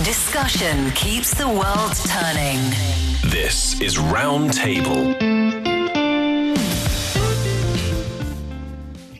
Discussion keeps the world turning. This is Roundtable.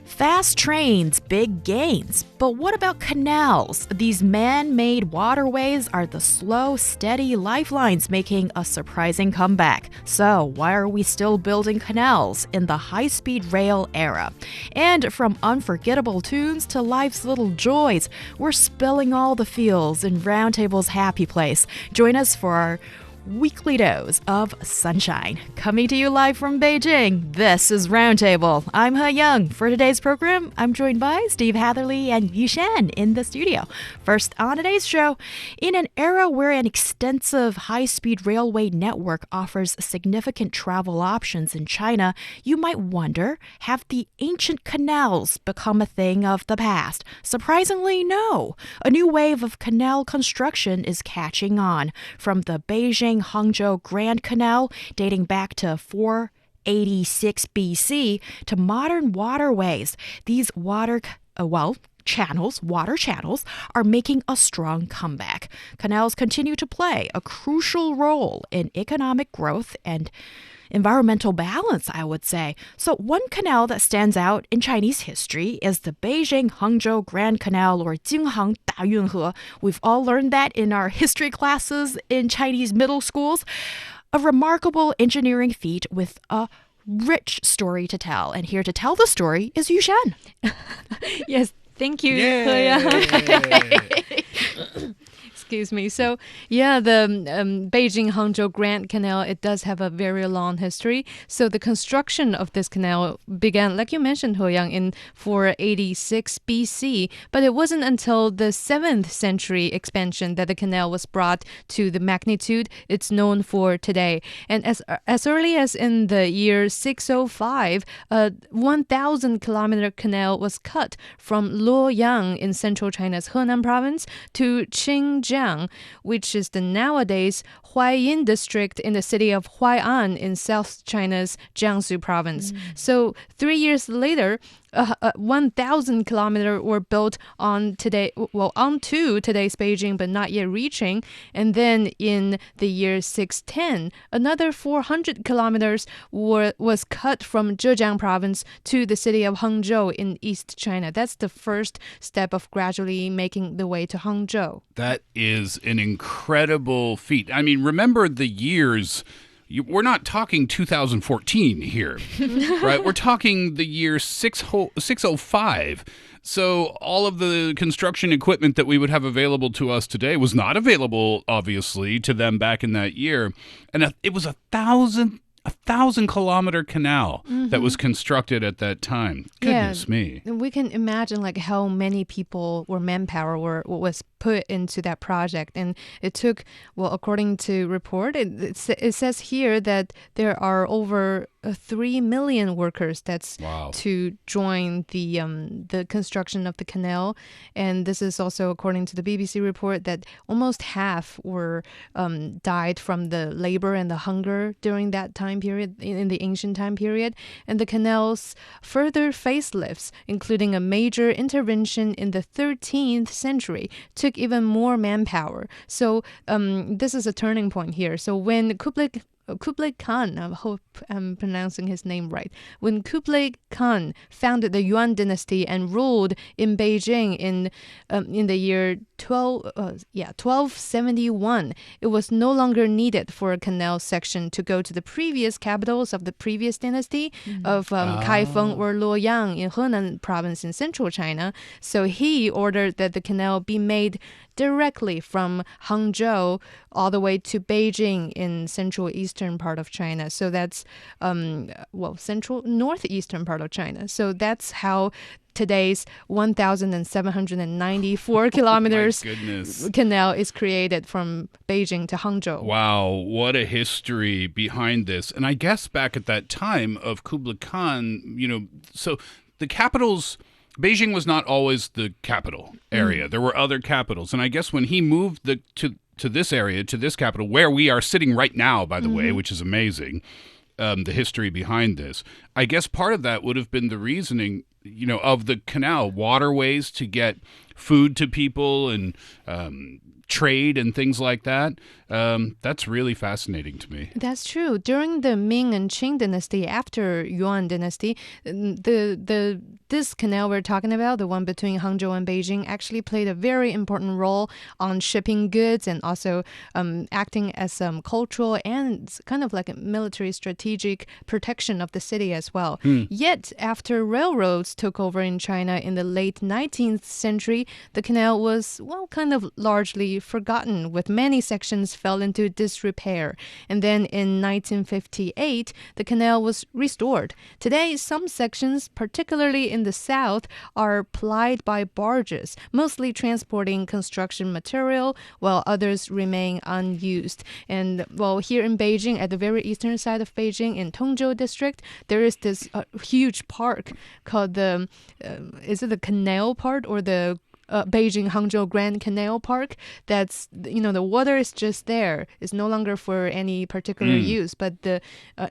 Fast trains, big gains. But what about canals? These man-made waterways are the slow, steady lifelines making a surprising comeback. So why are we still building canals in the high-speed rail era? And from unforgettable tunes to life's little joys, we're spilling all the feels in Roundtable's happy place. Join us for our weekly dose of sunshine. Coming to you live from Beijing, this is Roundtable. I'm Heyang. For today's program, I'm joined by Steve Hatherly and Yushan in the studio. First on today's show, in an era where an extensive high-speed railway network offers significant travel options in China, you might wonder, have the ancient canals become a thing of the past? Surprisingly, no. A new wave of canal construction is catching on. From the Beijing-Hangzhou Grand Canal, dating back to 486 BC, to modern waterways. These water channels are making a strong comeback. Canals continue to play a crucial role in economic growth and environmental balance, I would say. So one canal that stands out in Chinese history is the Beijing-Hangzhou Grand Canal, or Jinghang Dayunhe. We've all learned that in our history classes in Chinese middle schools. A remarkable engineering feat with a rich story to tell. And here to tell the story is Yushan. Yes, thank you. Excuse me. So, yeah, the Beijing-Hangzhou Grand Canal, it does have a very long history. So the construction of this canal began, like you mentioned, Heyang, in 486 BC. But it wasn't until the 7th century expansion that the canal was brought to the magnitude it's known for today. And as early as in the year 605, a 1,000-kilometer canal was cut from Luoyang in central China's Henan province to Qingjiang, which is the nowadays Huaiyin district in the city of Huai'an in South China's Jiangsu province. So 3 years later, 1,000 kilometers were built onto today's Beijing, but not yet reaching. And then in the year 610, another 400 kilometers was cut from Zhejiang province to the city of Hangzhou in East China. That's the first step of gradually making the way to Hangzhou. That is an incredible feat. I mean, remember the years. We're not talking 2014 here, right? We're talking the year 605. So all of the construction equipment that we would have available to us today was not available, obviously, to them back in that year. And it was a 1,000-kilometer canal that was constructed at that time. Goodness me. We can imagine like how many people or manpower was put into that project. And it took, well, according to report, it says here that there are over 3 million workers to join the construction of the canal. And this is also according to the BBC report that almost half were died from the labor and the hunger during that time period, in the ancient time period. And the canal's further facelifts, including a major intervention in the 13th century, took even more manpower. So this is a turning point here. So when Kublai Khan, I hope I'm pronouncing his name right. When Kublai Khan founded the Yuan dynasty and ruled in Beijing in the year 1271, it was no longer needed for a canal section to go to the previous capitals of the previous dynasty of Kaifeng or Luoyang in Henan province in central China. So he ordered that the canal be made directly from Hangzhou all the way to Beijing in central eastern part of China. So that's central northeastern part of China. So that's how today's 1,794 kilometers canal is created from Beijing to Hangzhou. Wow, what a history behind this. And I guess back at that time of Kublai Khan, so the capitals, Beijing was not always the capital area. There were other capitals. And I guess when he moved to this area, to this capital, where we are sitting right now, by the way, which is amazing, the history behind this, I guess part of that would have been the reasoning, of the canal, waterways to get food to people and trade and things like that. That's really fascinating to me. That's true. During the Ming and Qing dynasty, after Yuan dynasty, this canal we're talking about, the one between Hangzhou and Beijing, actually played a very important role on shipping goods and also acting as cultural and kind of like a military strategic protection of the city as well. Yet, after railroads took over in China in the late 19th century, the canal was, well, kind of largely forgotten, with many sections fell into disrepair. And then in 1958, the canal was restored. Today, some sections, particularly in the south, are plied by barges, mostly transporting construction material, while others remain unused. And, well, here in Beijing, at the very eastern side of Beijing, in Tongzhou district, there is this huge park called the, is it the canal part or the Beijing Hangzhou Grand Canal Park? That's, the water is just there. It's no longer for any particular use, but the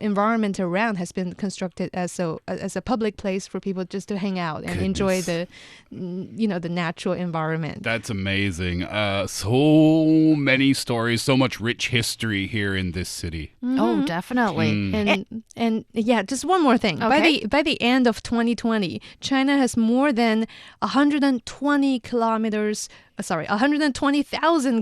environment around has been constructed as a public place for people just to hang out and enjoy the natural environment. That's amazing. So many stories, so much rich history here in this city. Oh, definitely. And yeah, just one more thing. Okay. By the end of 2020, China has more than 120,000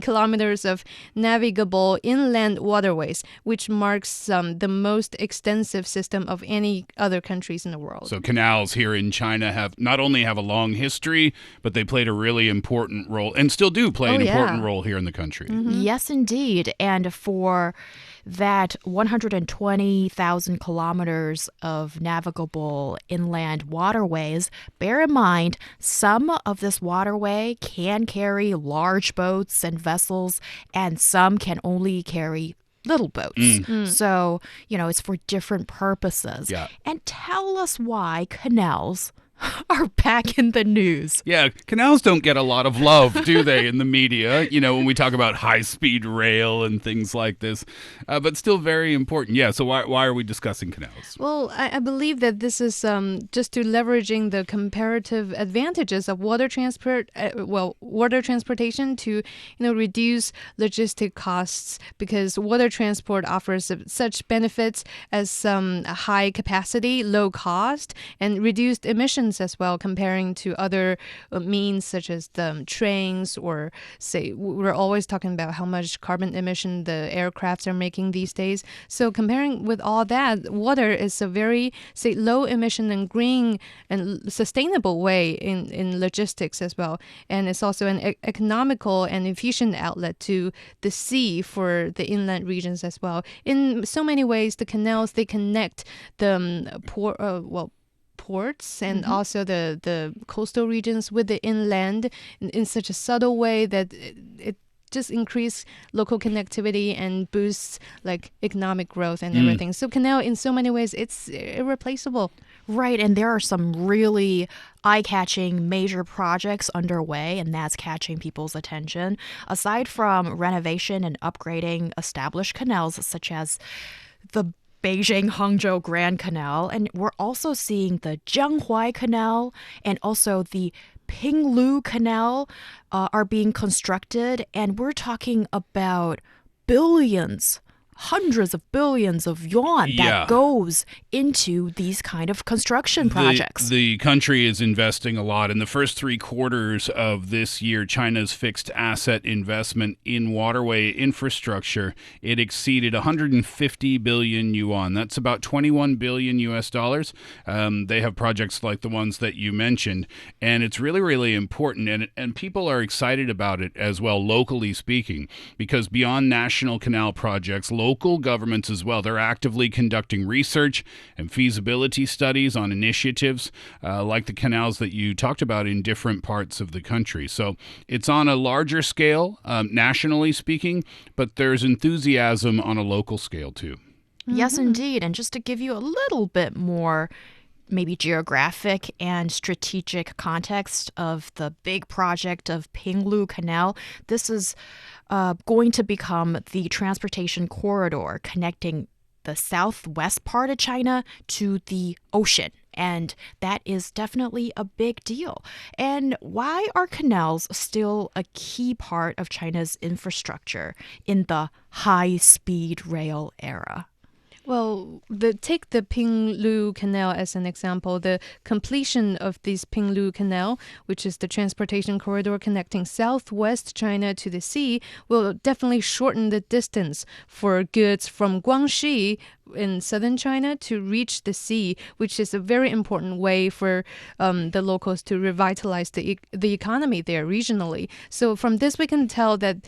kilometers of navigable inland waterways, which marks the most extensive system of any other countries in the world. So canals here in China not only have a long history, but they played a really important role and still do play an important role here in the country. Yes, indeed. And for that 120,000 kilometers of navigable inland waterways, bear in mind some of this waterway can carry large boats and vessels, and some can only carry little boats. So, it's for different purposes. Yeah. And tell us why canals are back in the news. Yeah, canals don't get a lot of love, do they, in the media, when we talk about high-speed rail and things like this, but still very important. Yeah, so why are we discussing canals? Well, I believe that this is just to leveraging the comparative advantages of water transportation to, reduce logistic costs, because water transport offers such benefits as high capacity, low cost, and reduced emissions as well, comparing to other means such as the trains, or say we're always talking about how much carbon emission the aircrafts are making these days. So comparing with all that, water is a very, low emission and green and sustainable way in logistics as well. And it's also an economical and efficient outlet to the sea for the inland regions as well. In so many ways, the canals, they connect the ports and also the coastal regions with the inland in such a subtle way that it just increase local connectivity and boosts economic growth and everything. So canal, in so many ways, it's irreplaceable. Right, and there are some really eye-catching major projects underway, and that's catching people's attention. Aside from renovation and upgrading established canals, such as the Beijing-Hangzhou Grand Canal, and we're also seeing the Jianghuai Canal and also the Pinglu Canal are being constructed, and we're talking about billions, hundreds of billions of yuan that goes into these kind of construction projects. The country is investing a lot. In the first 3 quarters of this year, China's fixed asset investment in waterway infrastructure, it exceeded 150 billion yuan. That's about 21 billion US dollars. They have projects like the ones that you mentioned, and it's really, really important. And people are excited about it as well, locally speaking, because beyond national canal projects, local governments as well, they're actively conducting research and feasibility studies on initiatives like the canals that you talked about in different parts of the country. So it's on a larger scale, nationally speaking, but there's enthusiasm on a local scale too. Yes, indeed. And just to give you a little bit more maybe geographic and strategic context of the big project of Pinglu Canal, this is going to become the transportation corridor connecting the southwest part of China to the ocean. And that is definitely a big deal. And why are canals still a key part of China's infrastructure in the high-speed rail era? Well, take the Pinglu Canal as an example. The completion of this Pinglu Canal, which is the transportation corridor connecting southwest China to the sea, will definitely shorten the distance for goods from Guangxi in southern China to reach the sea, which is a very important way for the locals to revitalize the economy there regionally. So from this, we can tell that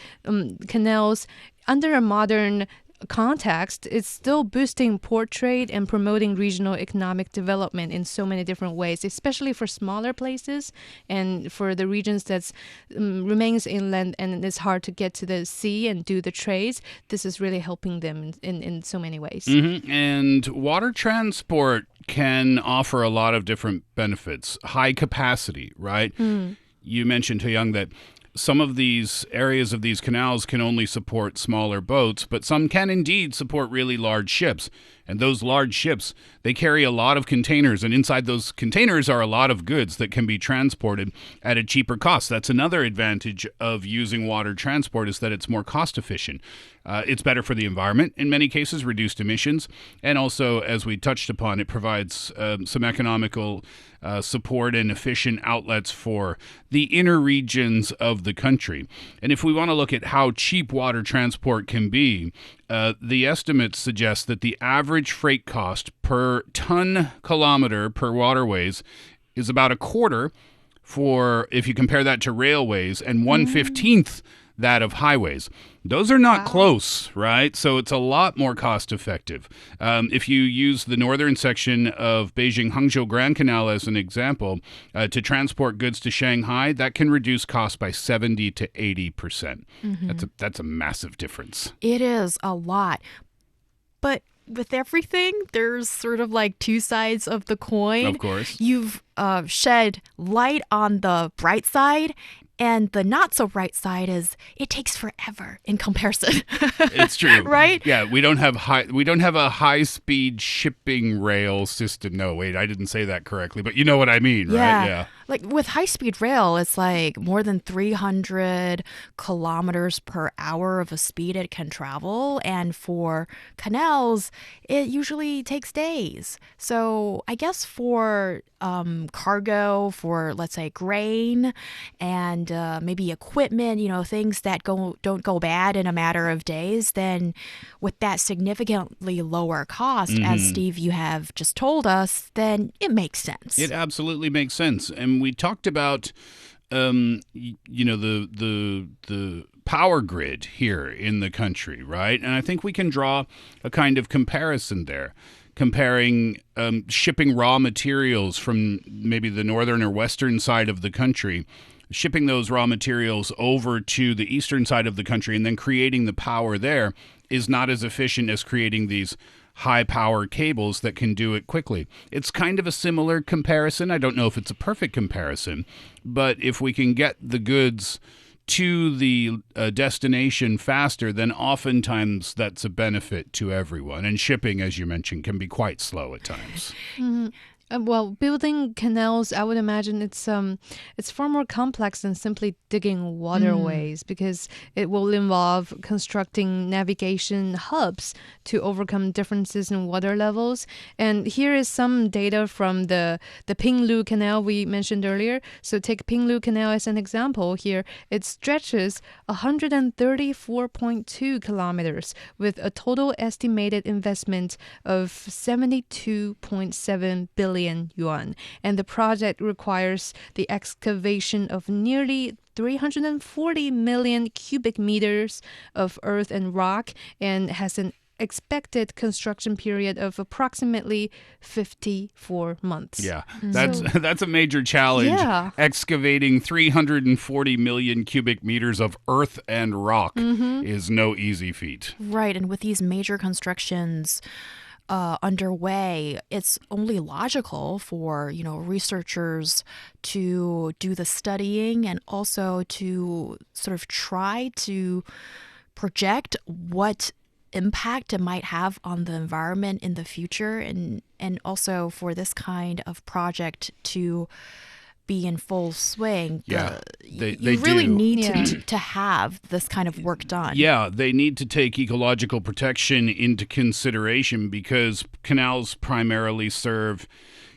canals, under a modern context, it's still boosting port trade and promoting regional economic development in so many different ways, especially for smaller places and for the regions that remains inland and it's hard to get to the sea and do the trades. This is really helping them in so many ways. Mm-hmm. And water transport can offer a lot of different benefits. High capacity, right? You mentioned, Heyang, that some of these areas of these canals can only support smaller boats, but some can indeed support really large ships. And those large ships, they carry a lot of containers, and inside those containers are a lot of goods that can be transported at a cheaper cost. That's another advantage of using water transport, is that it's more cost efficient. It's better for the environment in many cases, reduced emissions, and also, as we touched upon, it provides some economical support and efficient outlets for the inner regions of the country. And if we want to look at how cheap water transport can be, the estimates suggest that the average freight cost per ton kilometer per waterways is about a quarter for, if you compare that to railways, and 1/15 that of highways. Those are not close, right? So it's a lot more cost effective. If you use the northern section of Beijing-Hangzhou Grand Canal as an example, to transport goods to Shanghai, that can reduce costs by 70 to 80%. That's a massive difference. It is a lot. But with everything, there's sort of like two sides of the coin. Of course. You've shed light on the bright side, and the not so bright side is it takes forever in comparison. It's true. Right? Yeah, we don't have a high-speed shipping rail system. No, wait, I didn't say that correctly, but you know what I mean, right? Yeah. Like with high-speed rail, it's like more than 300 kilometers per hour of a speed it can travel. And for canals, it usually takes days. So I guess for cargo, for let's say grain and maybe equipment, things that don't go bad in a matter of days, then with that significantly lower cost, as Steve, you have just told us, then it makes sense. It absolutely makes sense. And we talked about, the power grid here in the country, right? And I think we can draw a kind of comparison there, comparing shipping raw materials from maybe the northern or western side of the country, shipping those raw materials over to the eastern side of the country, and then creating the power there is not as efficient as creating these high-power cables that can do it quickly. It's kind of a similar comparison. I don't know if it's a perfect comparison, but if we can get the goods to the destination faster, then oftentimes that's a benefit to everyone. And shipping, as you mentioned, can be quite slow at times. Well, building canals, I would imagine it's far more complex than simply digging waterways, because it will involve constructing navigation hubs to overcome differences in water levels. And here is some data from the Pinglu Canal we mentioned earlier. So take Pinglu Canal as an example here. It stretches 134.2 kilometers with a total estimated investment of 72.7 billion yuan. And the project requires the excavation of nearly 340 million cubic meters of earth and rock, and has an expected construction period of approximately 54 months. Yeah, that's a major challenge. Yeah. Excavating 340 million cubic meters of earth and rock is no easy feat. Right, and with these major constructions underway, it's only logical for researchers to do the studying and also to sort of try to project what impact it might have on the environment in the future, and also for this kind of project to be in full swing. They you really do. need to have this kind of work done. Yeah, they need to take ecological protection into consideration because canals primarily serve,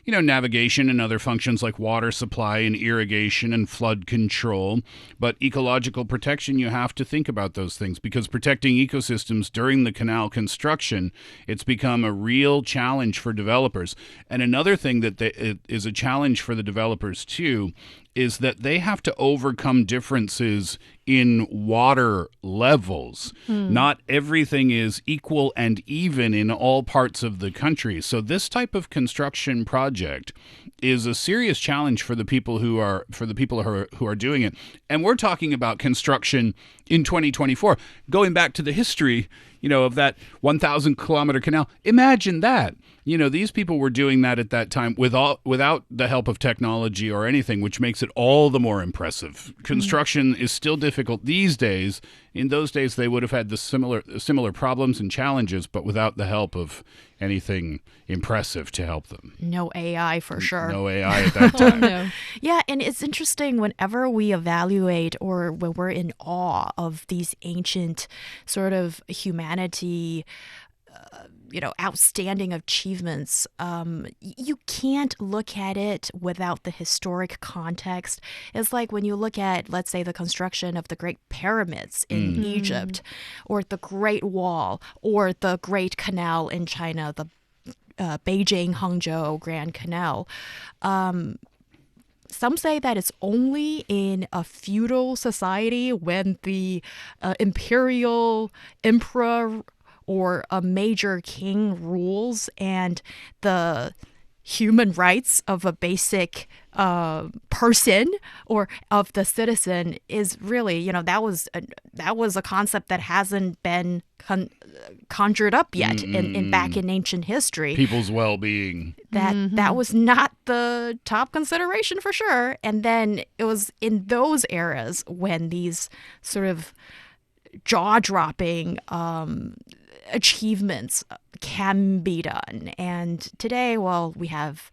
navigation and other functions like water supply and irrigation and flood control. But ecological protection, you have to think about those things because protecting ecosystems during the canal construction, it's become a real challenge for developers. And another thing that is a challenge for the developers too is that they have to overcome differences in water levels. Not everything is equal and even in all parts of the country. So this type of construction project is a serious challenge for the people who are doing it. And we're talking about construction in 2024. Going back to the history, of that 1,000-kilometer canal. Imagine that. These people were doing that at that time without the help of technology or anything, which makes it all the more impressive. Construction is still difficult these days. In those days, they would have had the similar problems and challenges, but without the help of anything impressive to help them. No AI for sure. No AI at that time. No. Yeah, and it's interesting whenever we evaluate or when we're in awe of these ancient sort of humanity, outstanding achievements, you can't look at it without the historic context. It's like when you look at, let's say, the construction of the Great Pyramids in Egypt, or the Great Wall, or the Great Canal in China, the Beijing-Hangzhou Grand Canal. Some say that it's only in a feudal society when the imperial emperor or a major king rules and the human rights of a basic person or of the citizen is really, that was a concept that hasn't been conjured up yet in back in ancient history. People's well-being. That was not the top consideration for sure. And then it was in those eras when these sort of jaw-dropping achievements can be done. And today, we have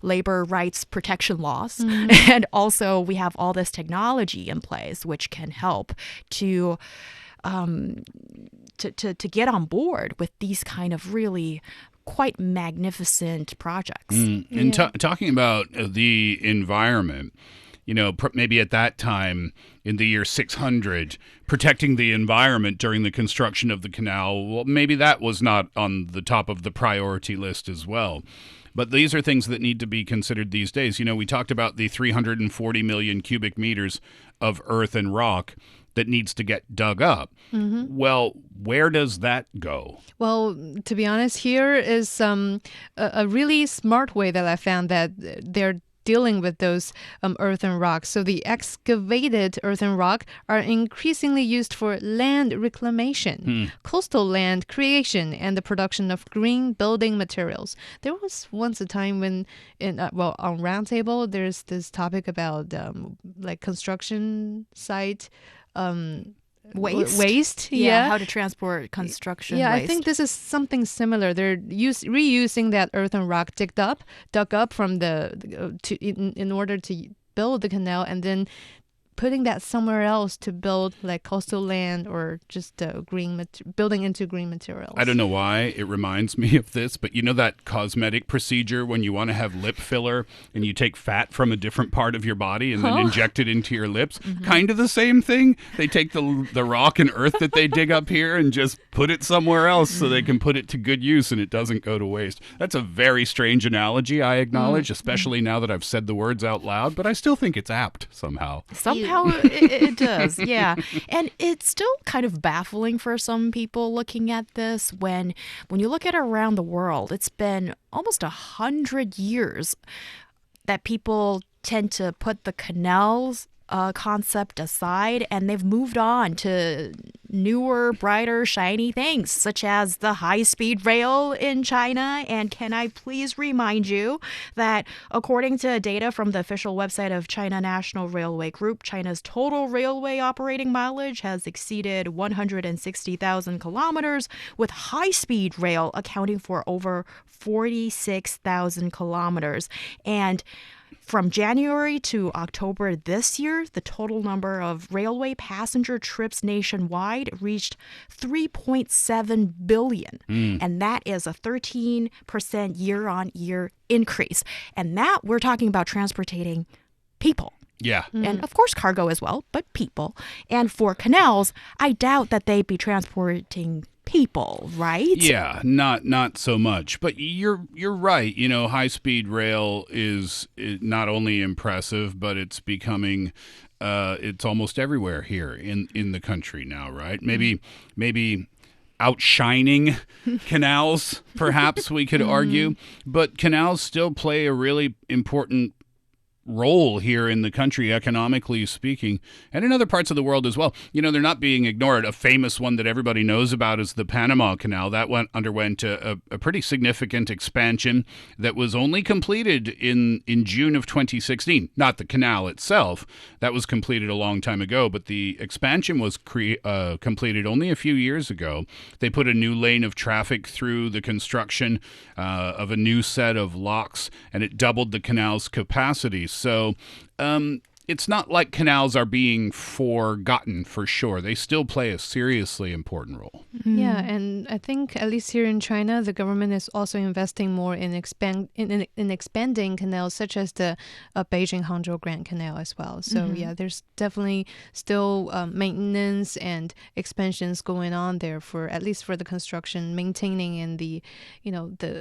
labor rights protection laws, and also we have all this technology in place which can help to get on board with these kind of really quite magnificent projects. And talking about the environment, maybe at that time in the year 600, protecting the environment during the construction of the canal, well, maybe that was not on the top of the priority list as well. But these are things that need to be considered these days. We talked about the 340 million cubic meters of earth and rock that needs to get dug up. Well, where does that go? Well, to be honest, here is a really smart way that I found that they're dealing with those earth and rock. So the excavated earth and rock are increasingly used for land reclamation, coastal land creation, and the production of green building materials. There was once a time when, on Roundtable, there's this topic about like construction site waste. Yeah, how to transport construction waste. I think this is something similar. They're reusing that earth and rock dug up from in order to build the canal, and then putting that somewhere else to build like coastal land or just building into green materials. I don't know why it reminds me of this, but that cosmetic procedure when you want to have lip filler and you take fat from a different part of your body and then inject it into your lips? Kind of the same thing. They take the rock and earth that they dig up here and just put it somewhere else so they can put it to good use and it doesn't go to waste. That's a very strange analogy, I acknowledge, especially now that I've said the words out loud, but I still think it's apt somehow. Somehow it does, yeah. And it's still kind of baffling for some people looking at this when you look at around the world. It's been almost 100 years that people tend to put the canals concept aside, and they've moved on to newer, brighter, shiny things, such as the high-speed rail in China. And can I please remind you that according to data from the official website of China National Railway Group, China's total railway operating mileage has exceeded 160,000 kilometers, with high-speed rail accounting for over 46,000 kilometers. And from January to October this year, the total number of railway passenger trips nationwide reached 3.7 billion. And that is a 13% year-on-year increase. And that we're talking about transporting people. Yeah. And of course cargo as well, but people. And for canals, I doubt that they'd be transporting people, right? Yeah, not so much. But you're right. High-speed rail is not only impressive, but it's becoming it's almost everywhere here in the country now, right? Maybe outshining canals, perhaps we could argue, but canals still play a really important role here in the country, economically speaking, and in other parts of the world as well. They're not being ignored. A famous one that everybody knows about is the Panama Canal. That underwent a pretty significant expansion that was only completed in June of 2016. Not the canal itself. That was completed a long time ago, but the expansion was completed only a few years ago. They put a new lane of traffic through the construction of a new set of locks, and it doubled the canal's capacity. So it's not like canals are being forgotten, for sure. They still play a seriously important role. Yeah, and I think at least here in China, the government is also investing more in expanding canals, such as the Beijing-Hangzhou Grand Canal as well. So yeah, there's definitely still maintenance and expansions going on there for at least for the construction, maintaining, and the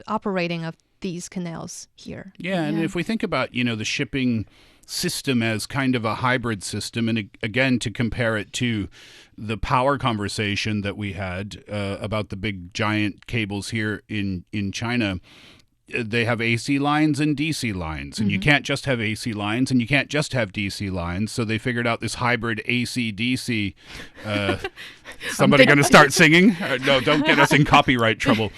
operating of these canals here. Yeah, and if we think about the shipping system as kind of a hybrid system, and again to compare it to the power conversation that we had about the big giant cables here in China, they have AC lines and DC lines, and you can't just have AC lines and you can't just have DC lines. So they figured out this hybrid AC DC. Somebody going to start singing? No, don't get us in copyright trouble.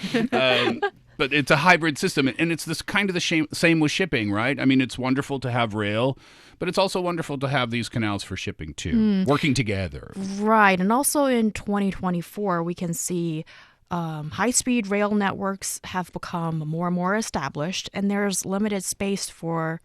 But it's a hybrid system, and it's this kind of the same with shipping, right? I mean, it's wonderful to have rail, but it's also wonderful to have these canals for shipping too, working together. Right, and also in 2024, we can see high-speed rail networks have become more and more established, and there's limited space for,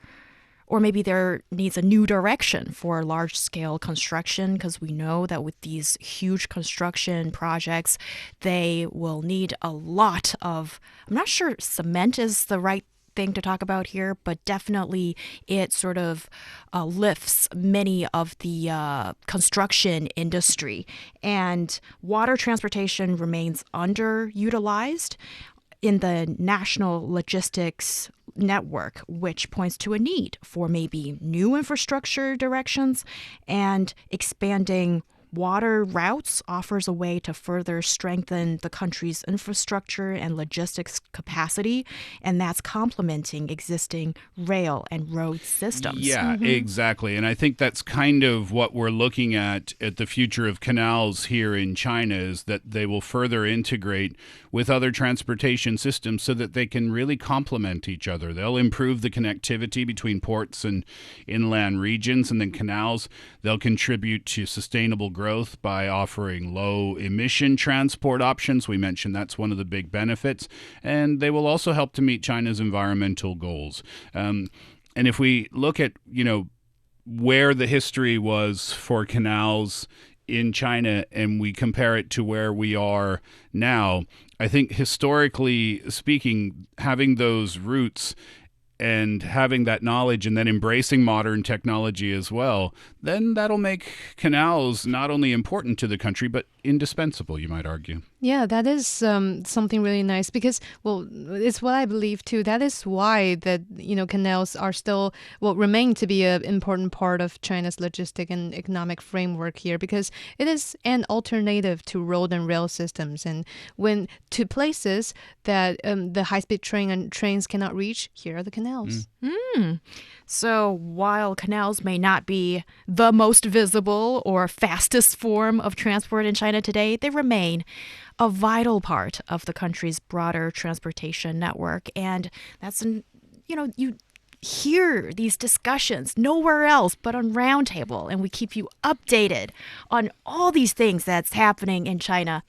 or maybe there needs a new direction for large-scale construction, because we know that with these huge construction projects, they will need a lot of, I'm not sure cement is the right thing to talk about here, but definitely it sort of lifts many of the construction industry. And water transportation remains underutilized in the national logistics network, which points to a need for maybe new infrastructure directions, and expanding water routes offers a way to further strengthen the country's infrastructure and logistics capacity, and that's complementing existing rail and road systems. Yeah, exactly. And I think that's kind of what we're looking at the future of canals here in China, is that they will further integrate with other transportation systems so that they can really complement each other. They'll improve the connectivity between ports and inland regions, and then canals, they'll contribute to sustainable growth by offering low emission transport options. We mentioned that's one of the big benefits. And they will also help to meet China's environmental goals. And if we look at, where the history was for canals in China and we compare it to where we are now, I think historically speaking, having those roots and having that knowledge and then embracing modern technology as well, then that'll make canals not only important to the country, but indispensable, you might argue. Yeah, that is something really nice because, well, it's what I believe too. That is why that, canals are still, remain to be an important part of China's logistic and economic framework here, because it is an alternative to road and rail systems. And when to places that the high-speed trains cannot reach, here are the canals. So while canals may not be the most visible or fastest form of transport in China today, they remain a vital part of the country's broader transportation network. And that's, you hear these discussions nowhere else but on Roundtable, and we keep you updated on all these things that's happening in China.